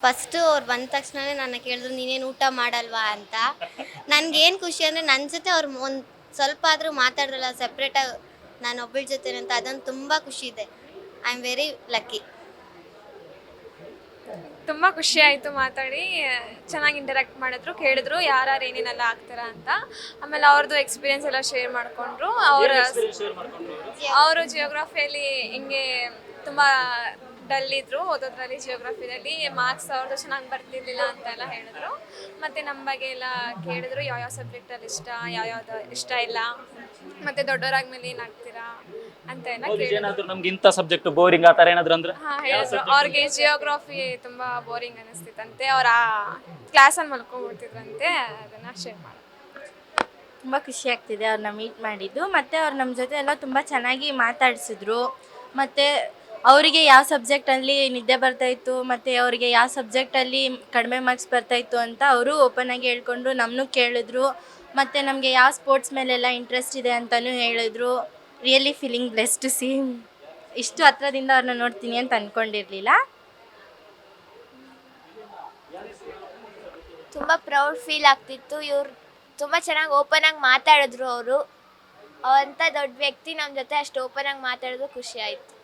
First ಅವ್ರು ಬಂದ ತಕ್ಷಣನೇ ನನ್ನ ಕೇಳಿದ್ರು ನೀನೇನು ಊಟ ಮಾಡಲ್ವಾ ಅಂತ. ನನಗೇನು ಖುಷಿ ಅಂದರೆ ನನ್ನ ಜೊತೆ ಅವ್ರು ಒಂದು ಸ್ವಲ್ಪ ಆದರೂ ಮಾತಾಡಿದ್ರಲ್ಲ ಸಪ್ರೇಟಾಗಿ ನಾನು ಒಬ್ಬಳ ಜೊತೆ ಅಂತ, ಅದೊಂದು ತುಂಬ ಖುಷಿ ಇದೆ. I am very lucky. ತುಂಬ ಖುಷಿ ಆಯಿತು ಮಾತಾಡಿ. ಚೆನ್ನಾಗಿ ಇಂಟರಾಕ್ಟ್ ಮಾಡಿದ್ರು, ಕೇಳಿದ್ರು ಯಾರ್ಯಾರು ಏನೇನೆಲ್ಲ ಆಗ್ತಾರ ಅಂತ. ಆಮೇಲೆ ಅವ್ರದ್ದು ಎಕ್ಸ್ಪೀರಿಯನ್ಸ್ ಎಲ್ಲ ಶೇರ್ ಮಾಡಿಕೊಂಡ್ರು. ಅವರು ಜಿಯೋಗ್ರಫಿಯಲ್ಲಿ ಹಿಂಗೆ ತುಂಬ ಡಲ್ ಇದ್ದರು ಓದೋದ್ರಲ್ಲಿ. ಜಿಯೋಗ್ರಫಿದಲ್ಲಿ ಮಾರ್ಕ್ಸ್ ಅವ್ರದ್ದು ಚೆನ್ನಾಗಿ ಬರ್ತಿರ್ಲಿಲ್ಲ ಅಂತೆಲ್ಲ ಹೇಳಿದ್ರು. ಮತ್ತು ನಮ್ಮ ಬಗ್ಗೆ ಎಲ್ಲ ಕೇಳಿದ್ರು, ಯಾವ್ಯಾವ ಸಬ್ಜೆಕ್ಟಲ್ಲಿ ಇಷ್ಟ, ಯಾವ್ಯಾವ್ದು ಇಷ್ಟ ಇಲ್ಲ, ಮತ್ತು ದೊಡ್ಡವರಾದ್ಮೇಲೆ ಏನಾಗ್ತೀರಾ ಅಂತ ಎಲ್ಲ ಕೇಳಿದ್ರು. ನಮ್ಗೆ ಇಂಥ ಸಬ್ಜೆಕ್ಟ್ ಬೋರಿಂಗ್ ಆ ಥರ ಏನಾದ್ರು ಅಂದ್ರೆ ಹೇಳಿದ್ರು. ಅವ್ರಿಗೆ ಜಿಯೋಗ್ರಫಿ ತುಂಬ ಬೋರಿಂಗ್ ಅನ್ನಿಸ್ತಿತ್ತಂತೆ. ಅವ್ರು ಆ ಕ್ಲಾಸಲ್ಲಿ ಮಲ್ಕೊಂಡ್ಬಿಡ್ತಿದ್ರಂತೆ. ಅದನ್ನು ಶೇರ್ ಮಾಡಿ ತುಂಬ ಖುಷಿ ಆಗ್ತಿದೆ ಅವ್ರನ್ನ ಮೀಟ್ ಮಾಡಿದ್ದು. ಮತ್ತು ಅವ್ರು ನಮ್ಮ ಜೊತೆ ಎಲ್ಲ ತುಂಬ ಚೆನ್ನಾಗಿ ಮಾತಾಡಿಸಿದ್ರು. ಮತ್ತು ಅವರಿಗೆ ಯಾವ ಸಬ್ಜೆಕ್ಟಲ್ಲಿ ನಿದ್ದೆ ಬರ್ತಾಯಿತ್ತು ಮತ್ತು ಅವರಿಗೆ ಯಾವ ಸಬ್ಜೆಕ್ಟಲ್ಲಿ ಕಡಿಮೆ ಮಾರ್ಕ್ಸ್ ಬರ್ತಾಯಿತ್ತು ಅಂತ ಅವರು ಓಪನಾಗಿ ಹೇಳ್ಕೊಂಡ್ರು, ನಮ್ಮನ್ನು ಕೇಳಿದ್ರು. ಮತ್ತು ನಮಗೆ ಯಾವ ಸ್ಪೋರ್ಟ್ಸ್ ಮೇಲೆಲ್ಲ ಇಂಟ್ರೆಸ್ಟ್ ಇದೆ ಅಂತಲೂ ಹೇಳಿದ್ರು. Really feeling blessed to see. ಇಷ್ಟು ಹತ್ರದಿಂದ ಅವ್ರನ್ನ ನೋಡ್ತೀನಿ ಅಂತ ಅಂದ್ಕೊಂಡಿರಲಿಲ್ಲ. ತುಂಬ ಪ್ರೌಡ್ ಫೀಲ್ ಆಗ್ತಿತ್ತು. ಇವ್ರು ತುಂಬ ಚೆನ್ನಾಗಿ ಓಪನಾಗಿ ಮಾತಾಡಿದ್ರು. ಅವರು ಅಂಥ ದೊಡ್ಡ ವ್ಯಕ್ತಿ ನಮ್ಮ ಜೊತೆ ಅಷ್ಟು ಓಪನಾಗಿ ಮಾತಾಡಿದ್ರು, ಖುಷಿ ಆಯಿತು.